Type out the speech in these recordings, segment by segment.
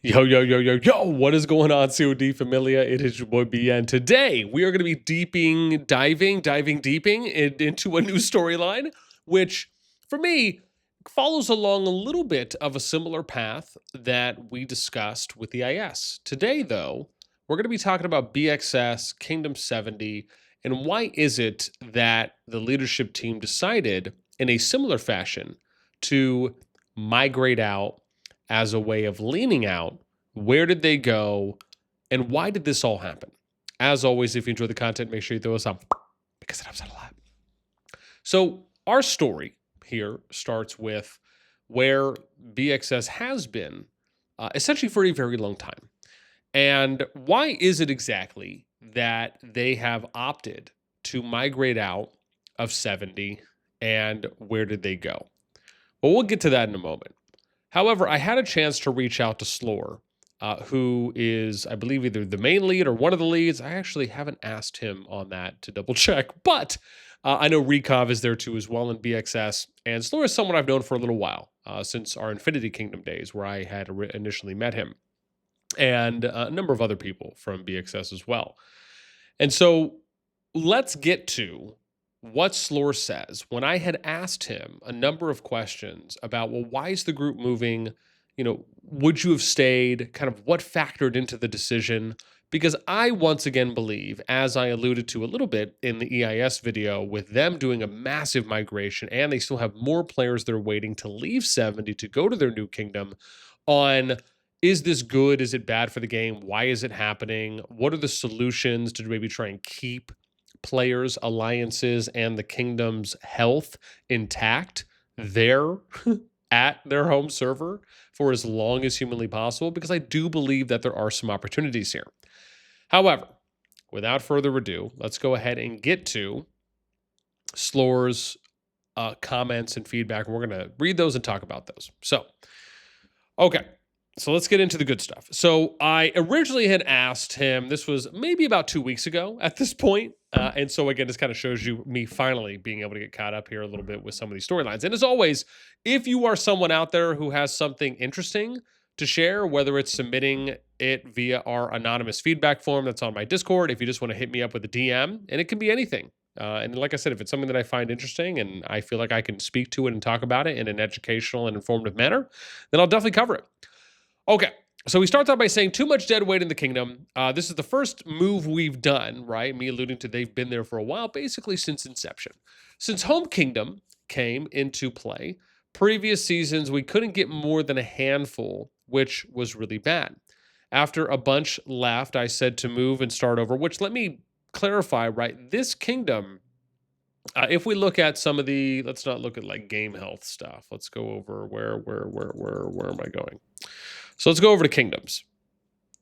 Yo, yo, yo, yo, yo, what is going on, COD Familia? It is your boy BN. Today, we are going to be diving deeping into a new storyline, which, for me, follows along a little bit of a similar path that we discussed with the IS. Today, though, we're going to be talking about BxS, Kingdom 70, and why is it that the leadership team decided, in a similar fashion, to migrate out as a way of leaning out. Where did they go? And why did this all happen? As always, if you enjoy the content, make sure you throw us up because it helps out a lot. So, our story here starts with where BxS has been essentially for a very long time. And why is it exactly that they have opted to migrate out of 70 and where did they go? Well, we'll get to that in a moment. However, I had a chance to reach out to Slore, who is, I believe, either the main lead or one of the leads. I actually haven't asked him on that to double check, but I know Rekov is there too as well in BxS. And Slore is someone I've known for a little while, since our Infinity Kingdom days where I had initially met him, and a number of other people from BxS as well. And so let's get to what Slore says when I had asked him a number of questions about, well, why is the group moving? Would you have stayed? Kind of what factored into the decision? Because I once again believe, as I alluded to a little bit in the EIS video, with them doing a massive migration and they still have more players that are waiting to leave 70 to go to their new kingdom, on is this good? Is it bad for the game? Why is it happening? What are the solutions to maybe try and keep players, alliances, and the kingdom's health intact there at their home server for as long as humanly possible? Because I do believe that there are some opportunities here. However, without further ado, let's go ahead and get to Slore's comments and feedback. We're going to read those and talk about those. So let's get into the good stuff. So I originally had asked him, this was maybe about 2 weeks ago at this point. And so again, this kind of shows you me finally being able to get caught up here a little bit with some of these storylines. And as always, if you are someone out there who has something interesting to share, whether it's submitting it via our anonymous feedback form that's on my Discord, if you just want to hit me up with a DM, and it can be anything. And like I said, if it's something that I find interesting and I feel like I can speak to it and talk about it in an educational and informative manner, then I'll definitely cover it. Okay, so he starts out by saying, too much dead weight in the kingdom. This is the first move we've done, right? Me alluding to they've been there for a while, basically since inception. Since Home Kingdom came into play, previous seasons, we couldn't get more than a handful, which was really bad. After a bunch left, I said to move and start over, which, let me clarify, right? This kingdom, if we look at some of the, let's not look at like game health stuff. Let's go over where am I going? So let's go over to kingdoms,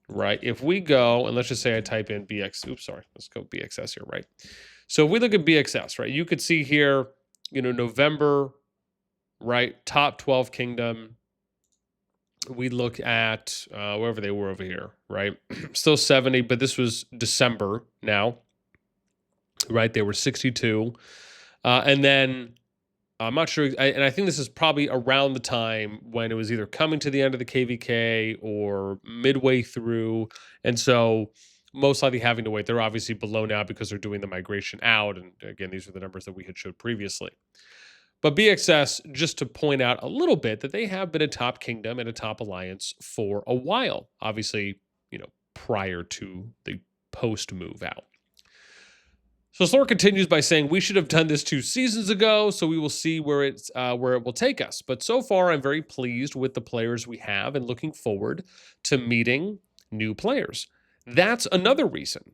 right? If we go, and let's just say I type in let's go BxS here, right? So if we look at BxS, right, you could see here, November, right, top 12 kingdom. We look at wherever they were over here, right? Still 70, but this was December now, right? They were 62. And then I'm not sure, and I think this is probably around the time when it was either coming to the end of the KVK or midway through. And so most likely having to wait. They're obviously below now because they're doing the migration out. And again, these are the numbers that we had showed previously. But BxS, just to point out a little bit, that they have been a top kingdom and a top alliance for a while. Obviously, prior to the post move out. So Slore continues by saying, we should have done this 2 seasons ago, so we will see where it will take us. But so far, I'm very pleased with the players we have and looking forward to meeting new players. That's another reason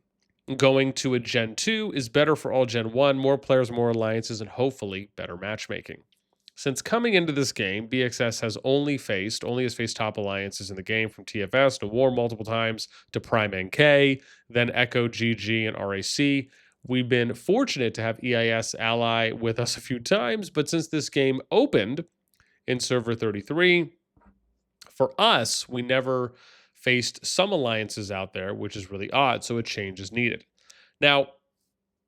going to a Gen 2 is better for all Gen 1, more players, more alliances, and hopefully better matchmaking. Since coming into this game, BxS has only faced top alliances in the game, from TFS to War multiple times to Prime NK, then Echo, GG, and RAC. We've been fortunate to have EIS ally with us a few times, but since this game opened in Server 33, for us, we never faced some alliances out there, which is really odd, so a change is needed. Now,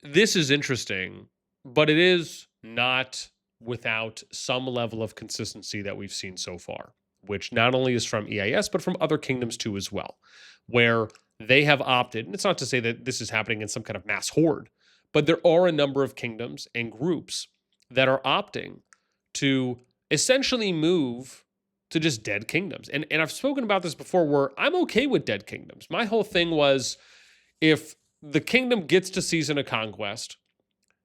this is interesting, but it is not without some level of consistency that we've seen so far, which not only is from EIS, but from other kingdoms too as well, where they have opted, and it's not to say that this is happening in some kind of mass horde, but there are a number of kingdoms and groups that are opting to essentially move to just dead kingdoms. And I've spoken about this before where I'm okay with dead kingdoms. My whole thing was if the kingdom gets to season of conquest,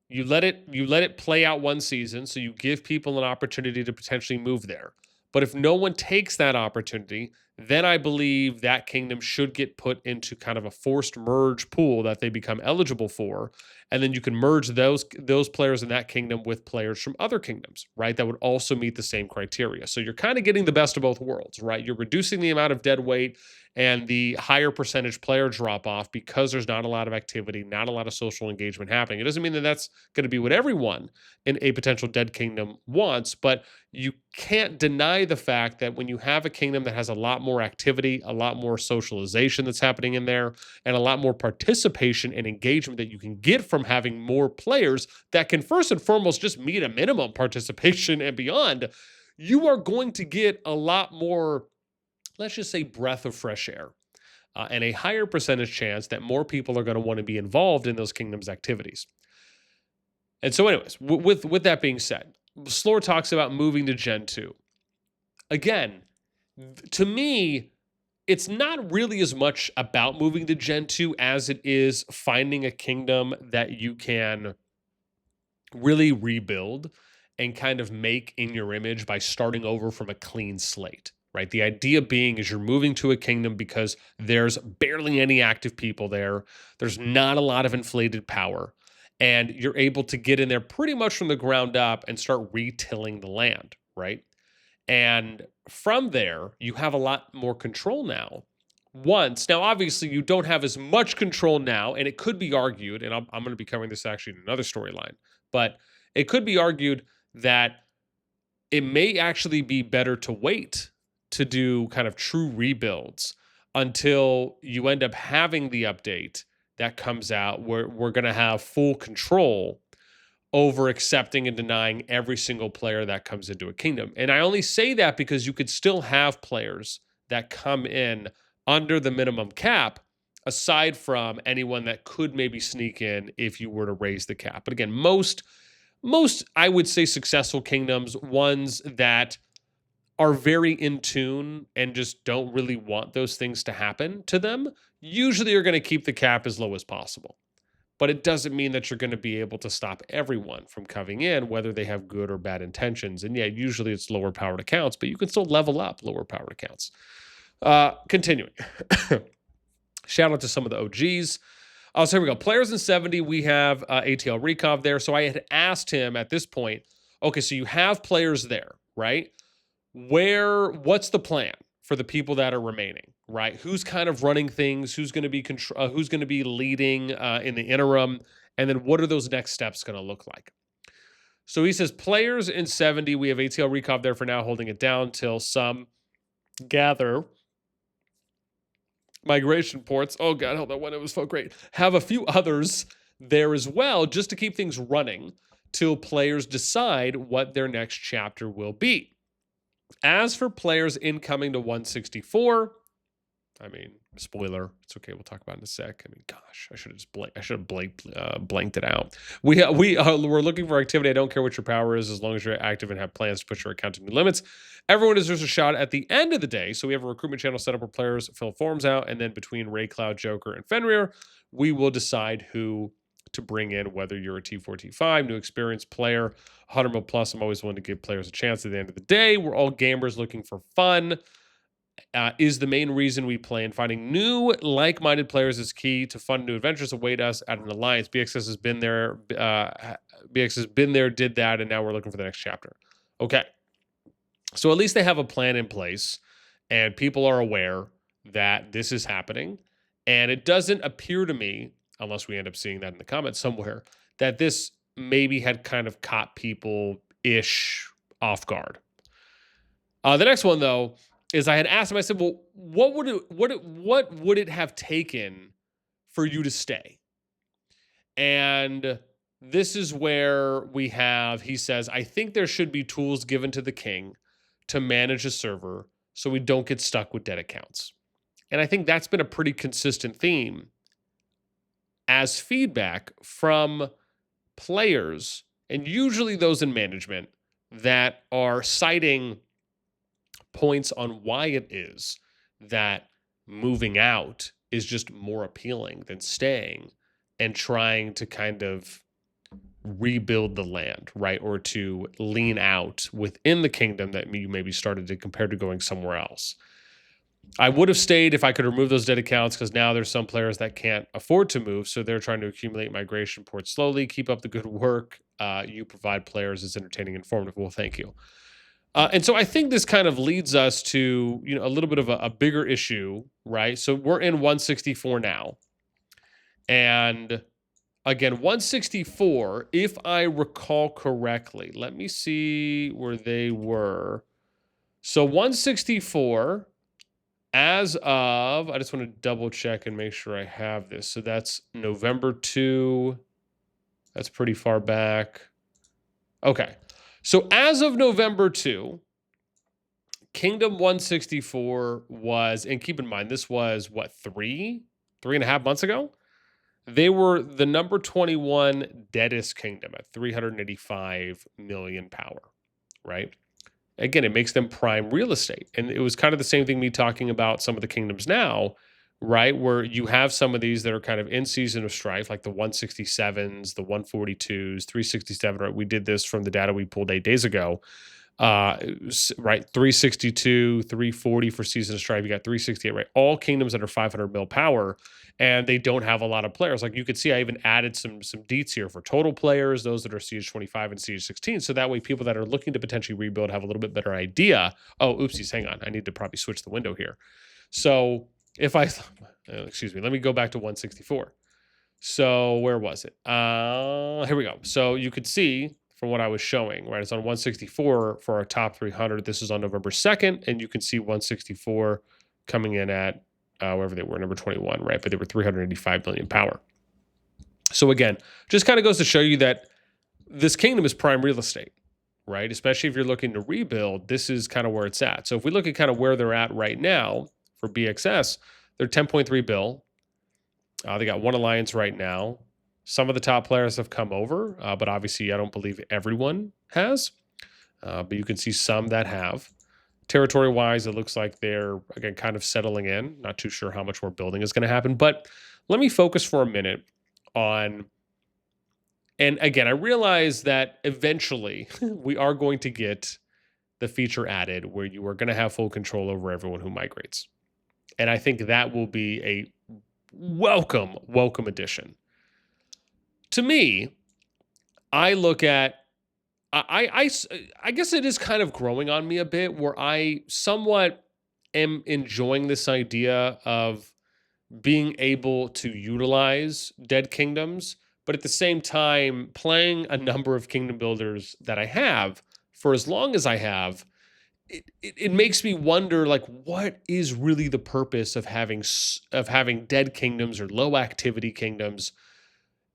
you let it play out one season, so you give people an opportunity to potentially move there. But if no one takes that opportunity, then I believe that kingdom should get put into kind of a forced merge pool that they become eligible for. And then you can merge those players in that kingdom with players from other kingdoms, right? That would also meet the same criteria. So you're kind of getting the best of both worlds, right? You're reducing the amount of dead weight and the higher percentage player drop off because there's not a lot of activity, not a lot of social engagement happening. It doesn't mean that that's going to be what everyone in a potential dead kingdom wants, but you can't deny the fact that when you have a kingdom that has a lot more activity, a lot more socialization that's happening in there, and a lot more participation and engagement that you can get from having more players that can first and foremost just meet a minimum participation and beyond, you are going to get a lot more, let's just say, breath of fresh air. And a higher percentage chance that more people are going to want to be involved in those kingdoms' activities. And so, anyways, with that being said, Slore talks about moving to Gen 2. Again, to me, it's not really as much about moving to Gen 2 as it is finding a kingdom that you can really rebuild and kind of make in your image by starting over from a clean slate, right? The idea being is you're moving to a kingdom because there's barely any active people there. There's not a lot of inflated power. And you're able to get in there pretty much from the ground up and start retilling the land, right? And from there, you have a lot more control now. Now, obviously, you don't have as much control now, and it could be argued, and I'm going to be covering this actually in another storyline, but it could be argued that it may actually be better to wait to do kind of true rebuilds until you end up having the update that comes out where we're going to have full control over accepting and denying every single player that comes into a kingdom. And I only say that because you could still have players that come in under the minimum cap, aside from anyone that could maybe sneak in if you were to raise the cap. But again, most I would say successful kingdoms, ones that are very in tune and just don't really want those things to happen to them, usually are going to keep the cap as low as possible. But it doesn't mean that you're going to be able to stop everyone from coming in, whether they have good or bad intentions. And yeah, usually it's lower powered accounts, but you can still level up lower powered accounts. Continuing. Shout out to some of the OGs. So here we go. Players in 70, we have ATL Recov there. So I had asked him at this point, okay, so you have players there, right? What's the plan for the people that are remaining, right? Who's kind of running things? Who's going to be leading in the interim? And then what are those next steps going to look like? So he says players in 70, we have ATL Recov there for now, holding it down till some gather migration ports. Oh God, hold on, it was so great. Have a few others there as well, just to keep things running till players decide what their next chapter will be. As for players incoming to 164, I mean, spoiler. It's okay. We'll talk about it in a sec. I mean, gosh, I should have blanked it out. We're looking for activity. I don't care what your power is, as long as you're active and have plans to push your account to new limits. Everyone deserves a shot at the end of the day. So we have a recruitment channel set up where players fill forms out, and then between Ray Cloud, Joker, and Fenrir, we will decide who to bring in, whether you're a T4, T5, new experienced player, 100 mil plus. I'm always willing to give players a chance at the end of the day. We're all gamers looking for fun. Is the main reason we play, and finding new like-minded players is key to fun new adventures await us at an alliance. BxS has been there. BxS has been there, did that, and now we're looking for the next chapter. Okay. So at least they have a plan in place, and people are aware that this is happening. And it doesn't appear to me, unless we end up seeing that in the comments somewhere, that this maybe had kind of caught people-ish off guard. The next one, though, is I had asked him, I said, well, what would it have taken for you to stay? And this is where he says, I think there should be tools given to the king to manage a server so we don't get stuck with dead accounts. And I think that's been a pretty consistent theme as feedback from players, and usually those in management, that are citing points on why it is that moving out is just more appealing than staying and trying to kind of rebuild the land, right? Or to lean out within the kingdom that you maybe started to compare to going somewhere else. I would have stayed if I could remove those dead accounts, because now there's some players that can't afford to move, so they're trying to accumulate migration ports slowly. Keep up the good work. You provide players as entertaining and informative. Well, thank you. And so I think this kind of leads us to, a little bit of a bigger issue, right? So we're in 164 now. And again, 164, if I recall correctly, let me see where they were. So 164, as of, I just want to double check and make sure I have this. So that's November 2. That's pretty far back. Okay. So as of November 2, Kingdom 164 was, and keep in mind, this was what, 3.5 months ago? They were the number 21 deadest kingdom at 385 million power, right? Again, it makes them prime real estate. And it was kind of the same thing me talking about some of the kingdoms now, right? Where you have some of these that are kind of in season of strife, like the 167s, the 142s, 367, right? We did this from the data we pulled 8 days ago. Right, 362, 340 for season of strife. You got 368, right? All kingdoms that are 500 mil power, and they don't have a lot of players. Like you could see, I even added some deets here for total players, those that are Siege 25 and Siege 16. So that way, people that are looking to potentially rebuild have a little bit better idea. Oh, oopsies, hang on. I need to probably switch the window here. So if I, excuse me, let me go back to 164. So where was it? Here we go. So you could see from what I was showing, right? It's on 164 for our top 300. This is on November 2nd, and you can see 164 coming in at wherever they were, number 21, right? But they were 385 million power. So again, just kind of goes to show you that this kingdom is prime real estate, right? Especially if you're looking to rebuild, this is kind of where it's at. So if we look at kind of where they're at right now for BxS, they're 10.3 bill. They got one alliance right now. Some of the top players have come over, but obviously I don't believe everyone has. But you can see some that have. Territory-wise, it looks like they're, again, kind of settling in. Not too sure how much more building is going to happen. But let me focus for a minute on, and again, I realize that eventually we are going to get the feature added where you are going to have full control over everyone who migrates. And I think that will be a welcome addition. To me, I look at, I guess it is kind of growing on me a bit, where I somewhat am enjoying this idea of being able to utilize dead kingdoms, but at the same time playing a number of kingdom builders that I have for as long as I have. It makes me wonder, like, what is really the purpose of having dead kingdoms or low activity kingdoms,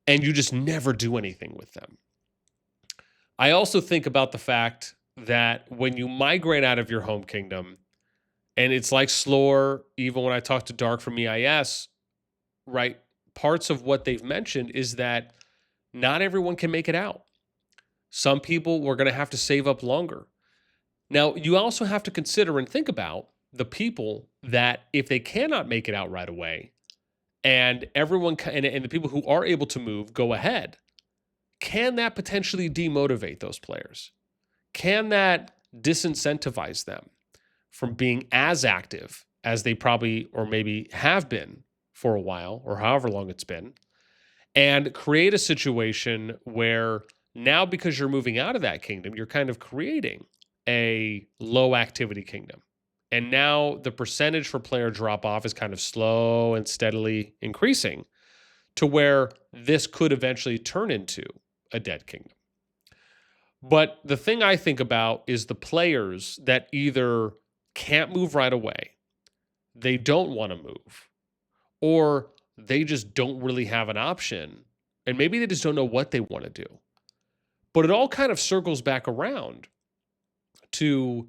and you just never do anything with them? I also think about the fact that when you migrate out of your home kingdom, and it's like Slore, even when I talk to Dark from EIS, right? Parts of what they've mentioned is that not everyone can make it out. Some people were going to have to save up longer. Now, you also have to consider and think about the people that, if they cannot make it out right away, and everyone and the people who are able to move go ahead, can that potentially demotivate those players? Can that disincentivize them from being as active as they probably or maybe have been for a while, or however long it's been, and create a situation where now, because you're moving out of that kingdom, you're kind of creating a low activity kingdom. And now the percentage for player drop off is kind of slow and steadily increasing to where this could eventually turn into a dead kingdom. But the thing I think about is the players that either can't move right away, they don't want to move, or they just don't really have an option, and maybe they just don't know what they want to do. But it all kind of circles back around to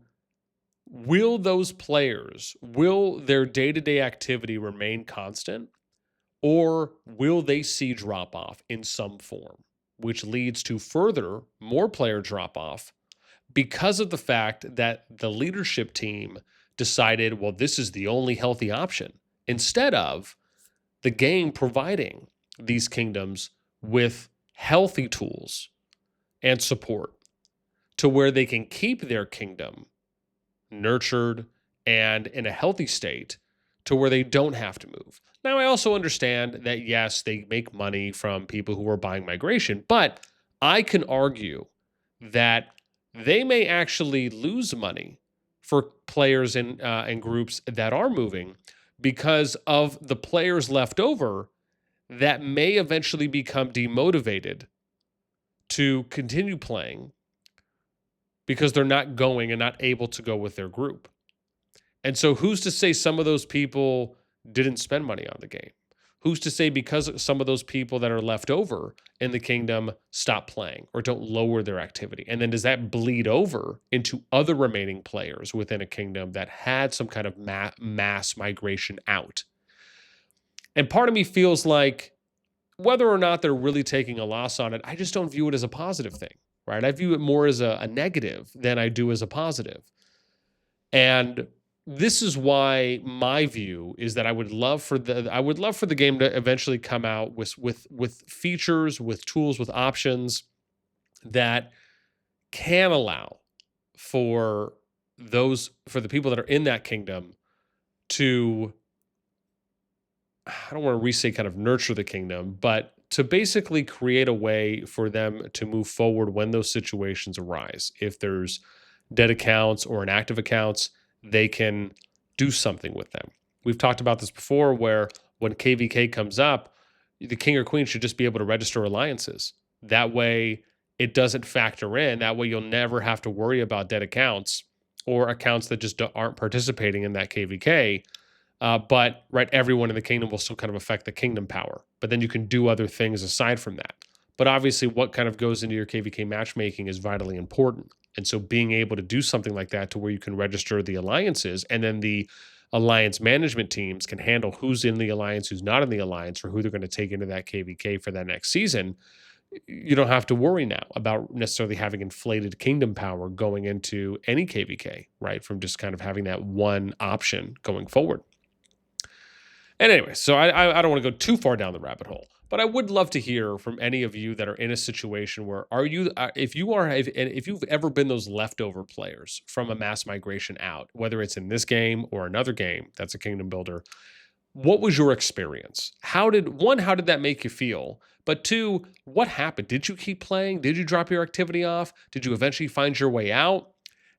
will those players, will their day-to-day activity remain constant, or will they see drop off in some form, which leads to further more player drop off because of the fact that the leadership team decided, well, this is the only healthy option, instead of the game providing these kingdoms with healthy tools and support to where they can keep their kingdom nurtured and in a healthy state to where they don't have to move. Now, I also understand that, yes, they make money from people who are buying migration, but I can argue that they may actually lose money for players in groups that are moving because of the players left over that may eventually become demotivated to continue playing because they're not going and not able to go with their group. And so who's to say some of those people didn't spend money on the game? Who's to say because some of those people that are left over in the kingdom stop playing or don't lower their activity? And then does that bleed over into other remaining players within a kingdom that had some kind of mass migration out? And part of me feels like whether or not they're really taking a loss on it, I just don't view it as a positive thing, right? I view it more as a negative than I do as a positive. And this is why my view is that I would love for the game to eventually come out with features, with tools, with options that can allow for the people that are in that kingdom to, I don't want to re-say kind of nurture the kingdom, but to basically create a way for them to move forward when those situations arise. If there's dead accounts or inactive accounts, they can do something with them. We've talked about this before where when KVK comes up, the king or queen should just be able to register alliances. That way it doesn't factor in. That way you'll never have to worry about dead accounts or accounts that just aren't participating in that KVK. But right, everyone in the kingdom will still kind of affect the kingdom power. But then you can do other things aside from that. But obviously what kind of goes into your KVK matchmaking is vitally important. And so being able to do something like that to where you can register the alliances and then the alliance management teams can handle who's in the alliance, who's not in the alliance, or who they're going to take into that KVK for that next season. You don't have to worry now about necessarily having inflated kingdom power going into any KVK, right? From just kind of having that one option going forward. And anyway, so I don't want to go too far down the rabbit hole, but I would love to hear from any of you that are in a situation where if you've ever been those leftover players from a mass migration out, whether it's in this game or another game that's a kingdom builder, what was your experience? How did that make you feel? But two, what happened? Did you keep playing? Did you drop your activity off? Did you eventually find your way out?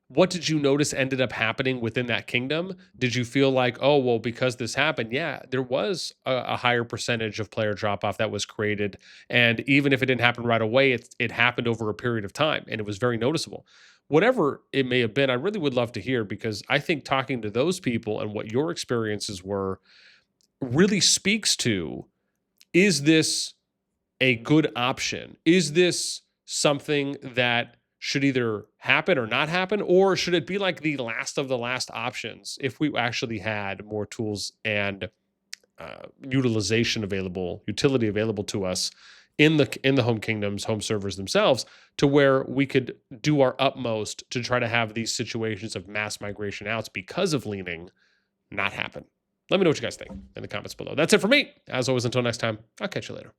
What did you notice ended up happening within that kingdom? Did you feel like, oh, well, because this happened, yeah, there was a higher percentage of player drop off that was created. And even if it didn't happen right away, it happened over a period of time and it was very noticeable. Whatever it may have been, I really would love to hear, because I think talking to those people and what your experiences were really speaks to, is this a good option? Is this something that should either happen or not happen, or should it be like the last of the last options if we actually had more tools and utility available to us in the home kingdoms, home servers themselves, to where we could do our utmost to try to have these situations of mass migration outs because of leaning not happen. Let me know what you guys think in the comments below. That's it for me. As always, until next time, I'll catch you later.